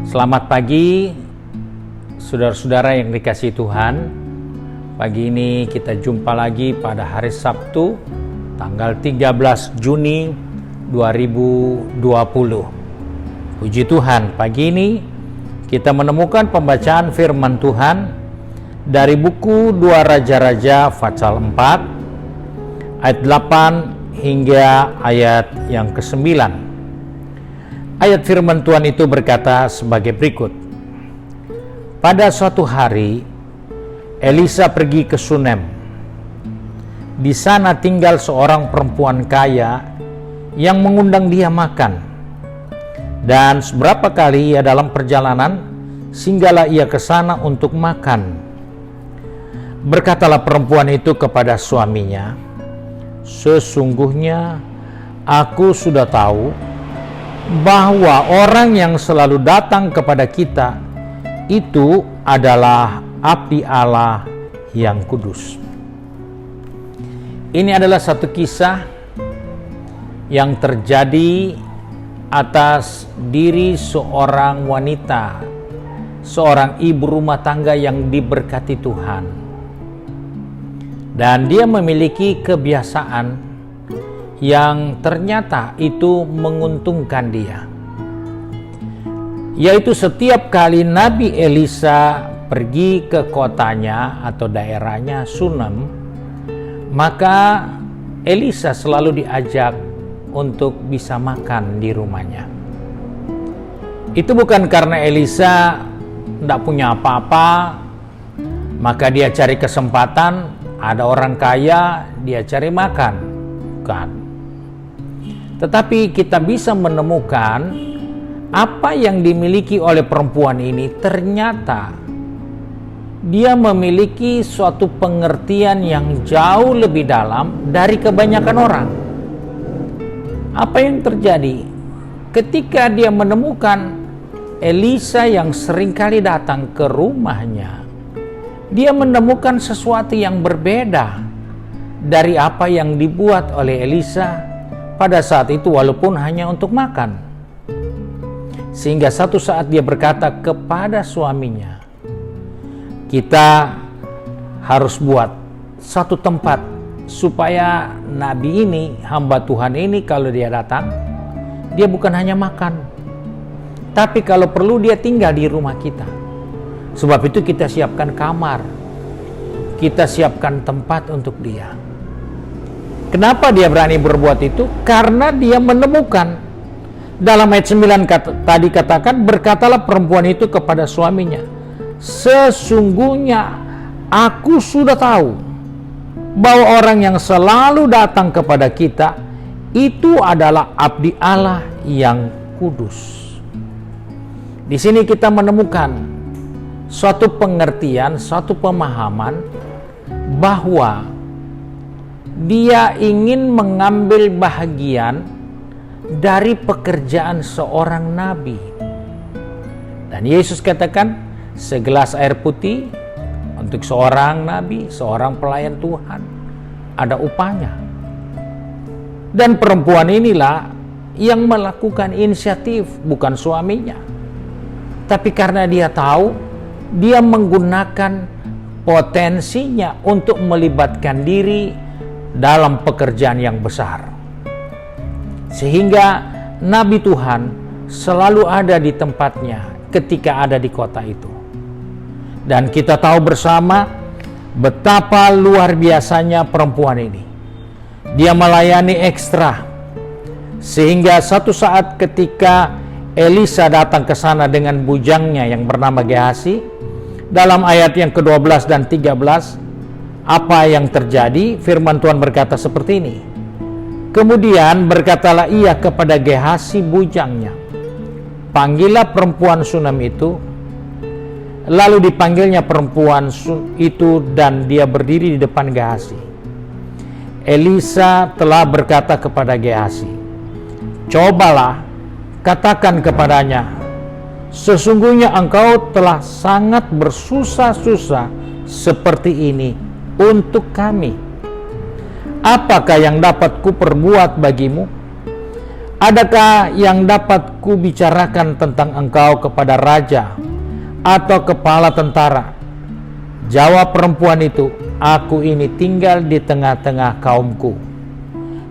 Selamat pagi, saudara-saudara yang dikasihi Tuhan. Pagi ini kita jumpa lagi pada hari Sabtu, tanggal 13 Juni 2020. Puji Tuhan, pagi ini kita menemukan pembacaan firman Tuhan dari buku 2 Raja-Raja pasal 4, ayat 8 hingga ayat yang ke-9. Ayat firman Tuhan itu berkata sebagai berikut. Pada suatu hari, Elisa pergi ke Sunem. Di sana tinggal seorang perempuan kaya yang mengundang dia makan. Dan seberapa kali ia dalam perjalanan, singgahlah ia ke sana untuk makan. Berkatalah perempuan itu kepada suaminya, "Sesungguhnya aku sudah tahu bahwa orang yang selalu datang kepada kita itu adalah abdi Allah yang kudus." Ini adalah satu kisah yang terjadi atas diri seorang wanita, seorang ibu rumah tangga yang diberkati Tuhan. Dan dia memiliki kebiasaan yang ternyata itu menguntungkan dia, yaitu setiap kali Nabi Elisa pergi ke kotanya atau daerahnya Sunem, maka Elisa selalu diajak untuk bisa makan di rumahnya. Itu bukan karena Elisa tidak punya apa-apa, maka dia cari kesempatan, ada orang kaya, dia cari makan. Bukan. Tetapi kita bisa menemukan apa yang dimiliki oleh perempuan ini ternyata dia memiliki suatu pengertian yang jauh lebih dalam dari kebanyakan orang. Apa yang terjadi ketika dia menemukan Elisa yang seringkali datang ke rumahnya? Dia menemukan sesuatu yang berbeda dari apa yang dibuat oleh Elisa pada saat itu, walaupun hanya untuk makan. Sehingga satu saat dia berkata kepada suaminya, "Kita harus buat satu tempat supaya nabi ini, hamba Tuhan ini, kalau dia datang, dia bukan hanya makan, tapi kalau perlu dia tinggal di rumah kita. Sebab itu kita siapkan kamar, kita siapkan tempat untuk dia." Kenapa dia berani berbuat itu? Karena dia menemukan dalam ayat 9 tadi katakan, berkatalah perempuan itu kepada suaminya, "Sesungguhnya aku sudah tahu bahwa orang yang selalu datang kepada kita itu adalah abdi Allah yang kudus." Di sini kita menemukan suatu pengertian, suatu pemahaman bahwa dia ingin mengambil bahagian dari pekerjaan seorang nabi. Dan Yesus katakan, segelas air putih untuk seorang nabi, seorang pelayan Tuhan, ada upahnya. Dan perempuan inilah yang melakukan inisiatif, bukan suaminya. Tapi karena dia tahu, dia menggunakan potensinya untuk melibatkan diri dalam pekerjaan yang besar. Sehingga Nabi Tuhan selalu ada di tempatnya ketika ada di kota itu. Dan kita tahu bersama betapa luar biasanya perempuan ini. Dia melayani ekstra. Sehingga satu saat ketika Elisa datang ke sana dengan bujangnya yang bernama Gehazi, dalam ayat yang ke-12 dan 13, apa yang terjadi? Firman Tuhan berkata seperti ini. Kemudian berkatalah ia kepada Gehazi bujangnya, "Panggillah perempuan Sunem itu." Lalu dipanggilnya perempuan itu dan dia berdiri di depan Gehazi. Elisa telah berkata kepada Gehazi, "Cobalah katakan kepadanya, sesungguhnya engkau telah sangat bersusah-susah seperti ini untuk kami. Apakah yang dapat kuperbuat bagimu? Adakah yang dapat kubicarakan tentang engkau kepada raja atau kepala tentara? Jawab perempuan itu, aku ini tinggal di tengah-tengah kaumku.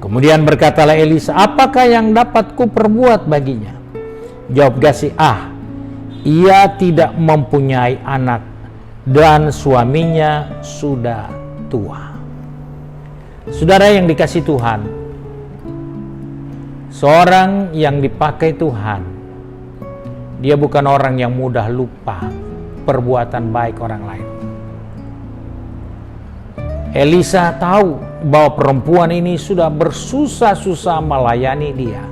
Kemudian berkatalah Elisa, apakah yang dapat kuperbuat baginya? Jawab Gehazi, ia tidak mempunyai anak dan suaminya sudah tua. Saudara yang dikasihi Tuhan, seorang yang dipakai Tuhan, dia bukan orang yang mudah lupa perbuatan baik orang lain. Elisa tahu bahwa perempuan ini sudah bersusah-susah melayani dia,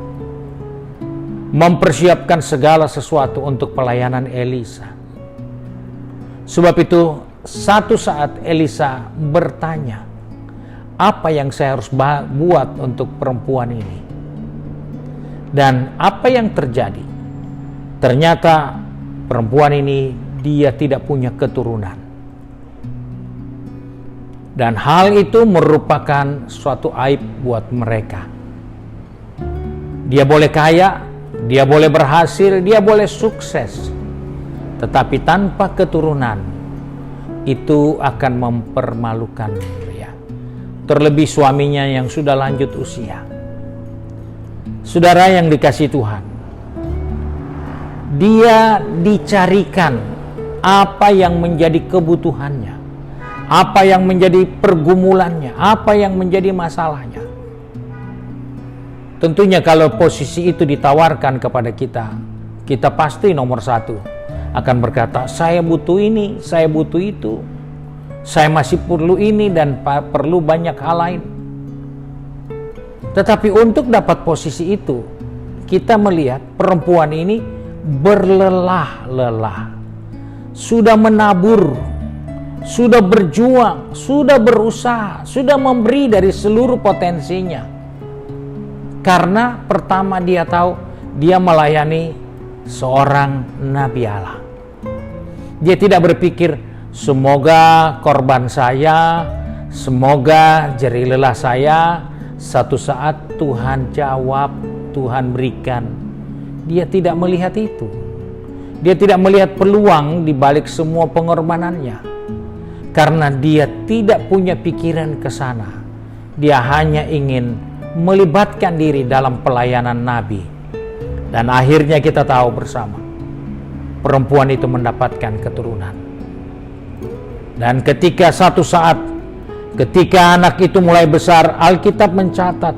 mempersiapkan segala sesuatu untuk pelayanan Elisa. Sebab itu, satu saat Elisa bertanya, apa yang saya harus buat untuk perempuan ini? Dan apa yang terjadi? Ternyata perempuan ini dia tidak punya keturunan. Dan hal itu merupakan suatu aib buat mereka. Dia boleh kaya, dia boleh berhasil, dia boleh sukses, tetapi tanpa keturunan itu akan mempermalukan dia. Terlebih suaminya yang sudah lanjut usia. Saudara yang dikasihi Tuhan, dia dicarikan apa yang menjadi kebutuhannya, apa yang menjadi pergumulannya, apa yang menjadi masalahnya. Tentunya kalau posisi itu ditawarkan kepada kita, kita pasti nomor satu akan berkata, saya butuh ini, saya butuh itu, saya masih perlu ini dan perlu banyak hal lain. Tetapi untuk dapat posisi itu, kita melihat perempuan ini berlelah-lelah, sudah menabur, sudah berjuang, sudah berusaha, sudah memberi dari seluruh potensinya. Karena pertama dia tahu dia melayani seorang nabi Allah. Dia tidak berpikir, semoga korban saya, semoga jerih lelah saya, satu saat Tuhan jawab, Tuhan berikan. Dia tidak melihat itu. Dia tidak melihat peluang di balik semua pengorbanannya. Karena dia tidak punya pikiran ke sana. Dia hanya ingin melibatkan diri dalam pelayanan Nabi. Dan akhirnya kita tahu bersama, perempuan itu mendapatkan keturunan. Dan ketika satu saat, ketika anak itu mulai besar, Alkitab mencatat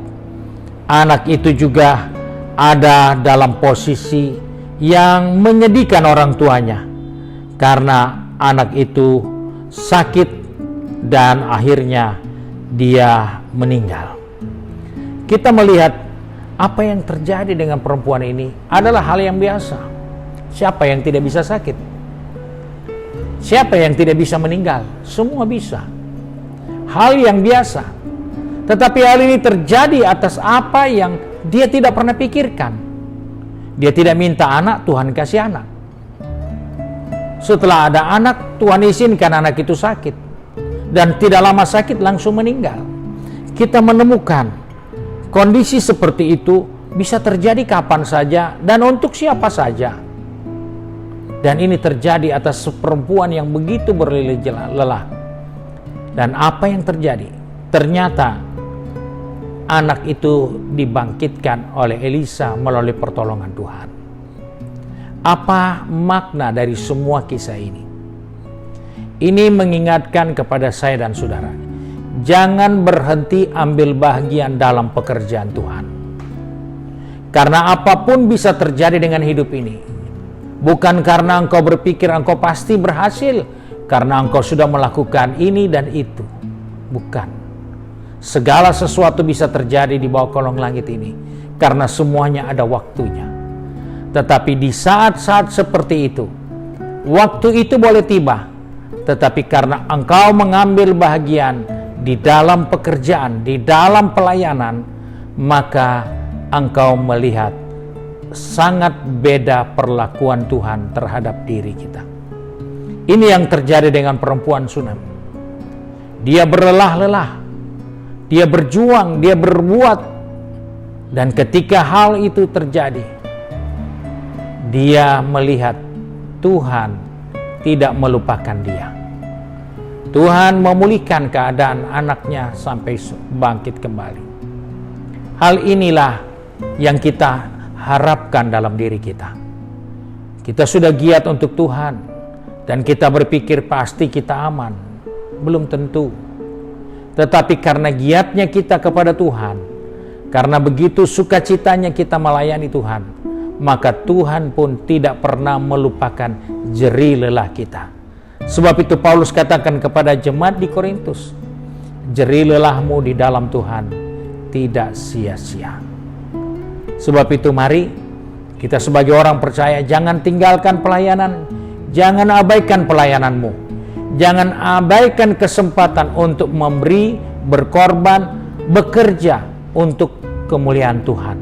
anak itu juga ada dalam posisi yang menyedihkan orang tuanya, karena anak itu sakit dan akhirnya dia meninggal. Kita melihat apa yang terjadi dengan perempuan ini adalah hal yang biasa. Siapa yang tidak bisa sakit? Siapa yang tidak bisa meninggal? Semua bisa. Hal yang biasa. Tetapi hal ini terjadi atas apa yang dia tidak pernah pikirkan. Dia tidak minta anak, Tuhan kasih anak. Setelah ada anak, Tuhan izinkan anak itu sakit. Dan tidak lama sakit langsung meninggal. Kita menemukan kondisi seperti itu bisa terjadi kapan saja dan untuk siapa saja. Dan ini terjadi atas perempuan yang begitu berlelah. Dan apa yang terjadi? Ternyata anak itu dibangkitkan oleh Elisa melalui pertolongan Tuhan. Apa makna dari semua kisah ini? Ini mengingatkan kepada saya dan saudara, jangan berhenti ambil bagian dalam pekerjaan Tuhan. Karena apapun bisa terjadi dengan hidup ini. Bukan karena engkau berpikir engkau pasti berhasil, karena engkau sudah melakukan ini dan itu. Bukan. Segala sesuatu bisa terjadi di bawah kolong langit ini, karena semuanya ada waktunya. Tetapi di saat-saat seperti itu, waktu itu boleh tiba. Tetapi karena engkau mengambil bagian di dalam pekerjaan, di dalam pelayanan, maka engkau melihat sangat beda perlakuan Tuhan terhadap diri kita. Ini yang terjadi dengan perempuan Sunam. Dia berlelah-lelah, dia berjuang, dia berbuat Dan ketika hal itu terjadi, dia melihat Tuhan tidak melupakan dia. Tuhan memulihkan keadaan anaknya sampai bangkit kembali. Hal inilah yang kita harapkan dalam diri kita. Kita sudah giat untuk Tuhan dan kita berpikir pasti kita aman. Belum tentu. Tetapi karena giatnya kita kepada Tuhan, karena begitu sukacitanya kita melayani Tuhan, maka Tuhan pun tidak pernah melupakan jerih lelah kita. Sebab itu Paulus katakan kepada jemaat di Korintus, jerih lelahmu di dalam Tuhan tidak sia-sia. Sebab itu mari kita sebagai orang percaya jangan tinggalkan pelayanan, jangan abaikan pelayananmu, jangan abaikan kesempatan untuk memberi, berkorban, bekerja untuk kemuliaan Tuhan.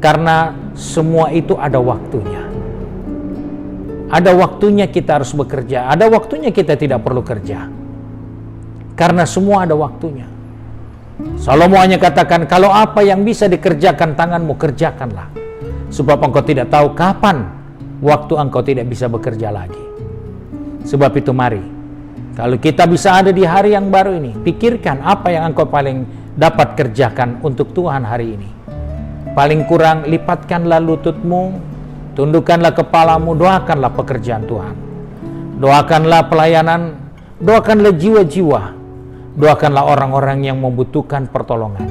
Karena semua itu ada waktunya. Ada waktunya kita harus bekerja, ada waktunya kita tidak perlu kerja. Karena semua ada waktunya. Salomo hanya katakan, kalau apa yang bisa dikerjakan tanganmu, kerjakanlah. Sebab engkau tidak tahu kapan waktu engkau tidak bisa bekerja lagi. Sebab itu mari, kalau kita bisa ada di hari yang baru ini, pikirkan apa yang engkau paling dapat kerjakan untuk Tuhan hari ini. Paling kurang lipatkanlah lututmu, tundukkanlah kepalamu, doakanlah pekerjaan Tuhan. Doakanlah pelayanan, doakanlah jiwa-jiwa, doakanlah orang-orang yang membutuhkan pertolongan.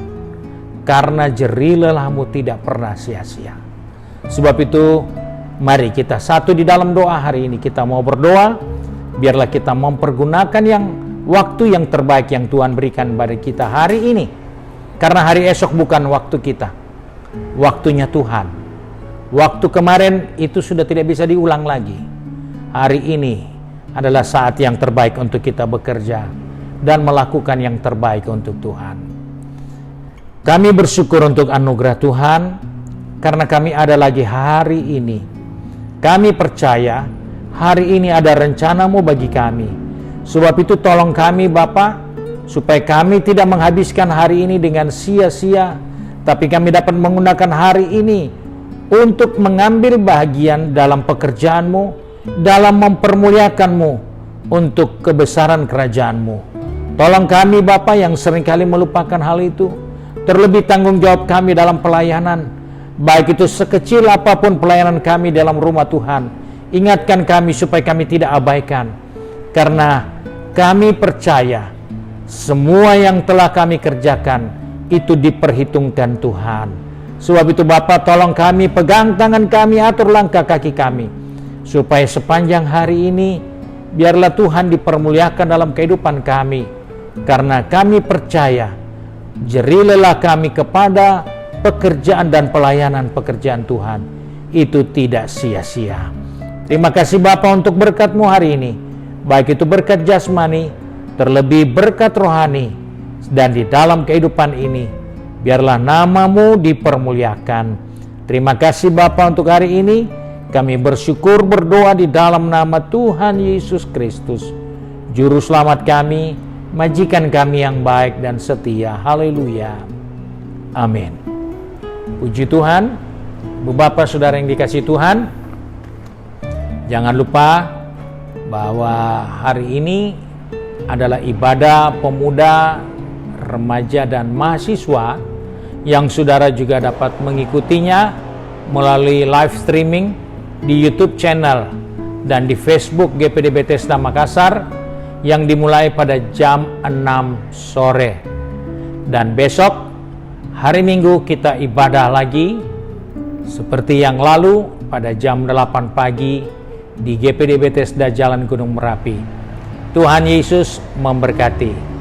Karena jerih lelahmu tidak pernah sia-sia. Sebab itu, mari kita satu di dalam doa hari ini. Kita mau berdoa, biarlah kita mempergunakan waktu yang terbaik yang Tuhan berikan pada kita hari ini. Karena hari esok bukan waktu kita, waktunya Tuhan. Waktu kemarin itu sudah tidak bisa diulang lagi. Hari ini adalah saat yang terbaik untuk kita bekerja dan melakukan yang terbaik untuk Tuhan. Kami bersyukur untuk anugerah Tuhan, karena kami ada lagi hari ini. Kami percaya hari ini ada rencana-Mu bagi kami. Sebab itu tolong kami Bapa, supaya kami tidak menghabiskan hari ini dengan sia-sia, tapi kami dapat menggunakan hari ini untuk mengambil bagian dalam pekerjaan-Mu, dalam mempermuliakan-Mu untuk kebesaran kerajaan-Mu. Tolong kami Bapa yang seringkali melupakan hal itu, terlebih tanggung jawab kami dalam pelayanan, baik itu sekecil apapun pelayanan kami dalam rumah Tuhan. Ingatkan kami supaya kami tidak abaikan, karena kami percaya semua yang telah kami kerjakan itu diperhitungkan Tuhan. Sebab itu Bapa, tolong kami, pegang tangan kami, atur langkah kaki kami, supaya sepanjang hari ini biarlah Tuhan dipermuliakan dalam kehidupan kami, karena kami percaya jerih lelah kami kepada pekerjaan dan pelayanan pekerjaan Tuhan itu tidak sia-sia. Terima kasih Bapa untuk berkat-Mu hari ini, baik itu berkat jasmani, terlebih berkat rohani, dan di dalam kehidupan ini biarlah nama-Mu dipermuliakan. Terima kasih Bapa untuk hari ini. Kami bersyukur berdoa di dalam nama Tuhan Yesus Kristus, Juru Selamat kami, majikan kami yang baik dan setia. Haleluya. Amin. Puji Tuhan. Bapak saudara yang dikasihi Tuhan, jangan lupa bahwa hari ini adalah ibadah pemuda, remaja dan mahasiswa yang saudara juga dapat mengikutinya melalui live streaming di YouTube channel dan di Facebook GPD Bethesda Makassar yang dimulai pada jam 6 sore. Dan besok hari Minggu kita ibadah lagi seperti yang lalu pada jam 8 pagi di GPD Bethesda Jalan Gunung Merapi. Tuhan Yesus memberkati.